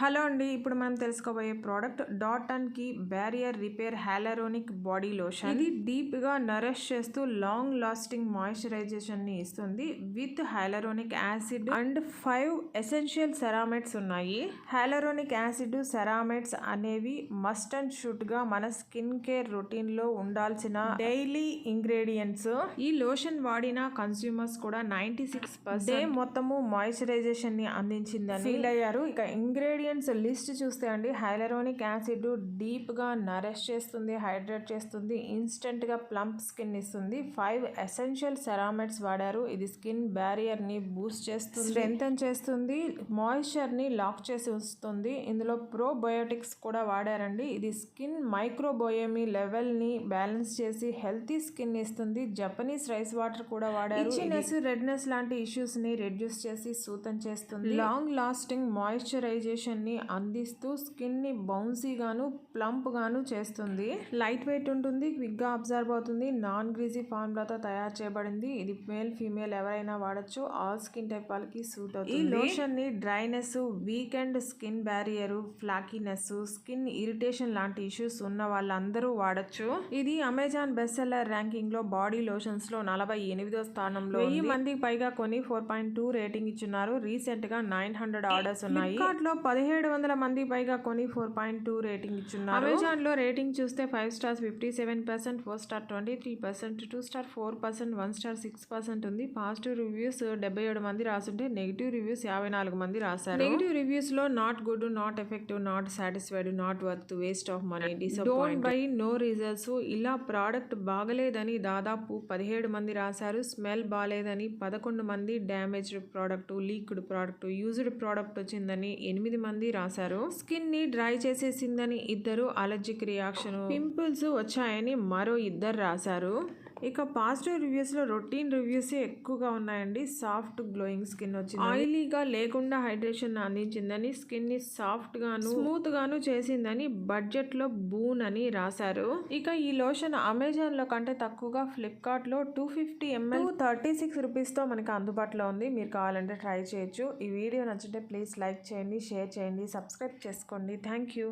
Hello అండి, ఇప్పుడు మనం తెలుసుకోబోయే product dot and key barrier repair hyaluronic body lotion. ఇది డీప్ గా నరిష్ చేస్తూ లాంగ్ లాస్టింగ్ మాయిశ్చరైజేషన్ ని ఇస్తుంది. With hyaluronic acid and 5 essential ceramides ఉన్నాయి. హ్యాలరోనిక్ యాసిడ్, సెరామైడ్స్ అనేవి మస్ట్ అండ్ షుడ్ గా మన స్కిన్ కేర్ రొటీన్ లో ఉండాల్సిన డైలీ ఇంగ్రీడియంట్స్. ఈ లోషన్ వాడిన కన్స్యూమర్స్ కూడా 96% డే మొత్తము మాయిశ్చరైజేషన్ ని అందించిందని ఫీల్ అయ్యారు. ఇక ఇంగ్రీడియంట్స్ లిస్ట్ చూస్తే అండి, హైలరోనిక్ యాసిడ్ డీప్ గా నరిష్ చేస్తుంది, హైడ్రేట్ చేస్తుంది, ఇన్స్టెంట్ గా ప్లంప్ స్కిన్ ఇస్తుంది. 5 ఎసెన్షియల్ సెరామైడ్స్ వాడారు. ఇది స్కిన్ బ్యారియర్ ని బూస్ట్ చేస్తుంది, స్ట్రెంథెన్ చేస్తుంది, మాయిశ్చర్ ని లాక్ చేసి ఉంచుతుంది. ఇందులో ప్రోబయోటిక్స్ కూడా వాడారండి. ఇది స్కిన్ మైక్రోబయోమి లెవెల్ ని బ్యాలెన్స్ చేసి హెల్తీ స్కిన్ ఇస్తుంది. జపనీస్ రైస్ వాటర్ కూడా వాడారు. ఇచ్చింగ్నెస్, రెడ్నెస్ లాంటి ఇష్యూస్ ని రెడ్యూస్ చేసి సూతం చేస్తుంది. లాంగ్ లాస్టింగ్ మాయిశ్చరైజేషన్ ని అందిస్తూ స్కిన్ ని బౌన్సీ గాను, ప్లంప్ గాను చేస్తుంది. లైట్ వెయిట్ ఉంటుంది, క్విక్ గా అబ్జర్వ్ అవుతుంది. నాన్ గ్రీజీ ఫార్ములాతో తయారు చేయబడింది. ఇది మేల్, ఫీమేల్ ఎవరైనా వాడచ్చు. ఆల్ స్కిన్ టైప్ వాళ్ళకి సూట్ అవుతుంది. ఈ లోషన్ ని dryness, weakened skin barrier, flakiness, skin irritation లాంటి ఇష్యూస్ ఉన్న వాళ్ళందరూ వాడచ్చు. ఇది అమెజాన్ బెస్ట్ సెల్లర్ ర్యాంకింగ్ లో బాడీ లోషన్స్ లో 48వ స్థానంలో 1000 మందికి పైగా కొని 4.2 రేటింగ్ ఇచ్చున్నారు. రీసెంట్ గా 900 ఆర్డర్స్ ఉన్నాయి. ఫ్లిప్కార్ట్ లో 1700 మంది పైగా కొని 4.2 రేటింగ్ ఇచ్చున్నారు. అమెజాన్ లో రేటింగ్ చూస్తే 5 స్టార్స్ 57%, 4 స్టార్ 23%, 2 స్టార్ 4%, 1 స్టార్ 6% ఉంది. పాజిటివ్ రివ్యూస్ 77 మంది రాసుంటే నెగిటివ్ రివ్యూస్ 54 మంది రాశారు. నెగిటివ్ రివ్యూస్ లో not good, not effective, not satisfied, not worth, waste of money, disappoint, don't buy, no results. ఇలా ప్రోడక్ట్ బాగలేదని దాదాపు 17 మంది రాశారు. స్మెల్ బాలేదని 11 మంది, damaged product, leaked product, used product వచ్చిందని 8 మంది రాశారు. స్కిన్ ని డ్రై చేసేసిందని 2, అలర్జిక్ రియాక్షన్, పింపుల్స్ వచ్చాయని మరో 2 రాశారు. ఇక పాజిటివ్ రివ్యూస్ లో రొటీన్ రివ్యూస్ ఎక్కువగా ఉన్నాయండి. సాఫ్ట్ గ్లోయింగ్ స్కిన్ వచ్చింది, ఆయిలీగా లేకుండా హైడ్రేషన్ అందించిందని, స్కిన్ ని సాఫ్ట్ గాను, స్మూత్ గాను చేసిందని, బడ్జెట్ లో బూన్ అని రాశారు. ఇక ఈ లోషన్ అమెజాన్ లో కంటే తక్కువగా ఫ్లిప్కార్ట్ లో 250 ml 36 రూపీస్ తో మనకి అందుబాటులో ఉంది. మీరు కావాలంటే ట్రై చేయొచ్చు. ఈ వీడియో నచ్చితే ప్లీజ్ లైక్ చేయండి, షేర్ చేయండి, సబ్స్క్రైబ్ చేసుకోండి. Thank you.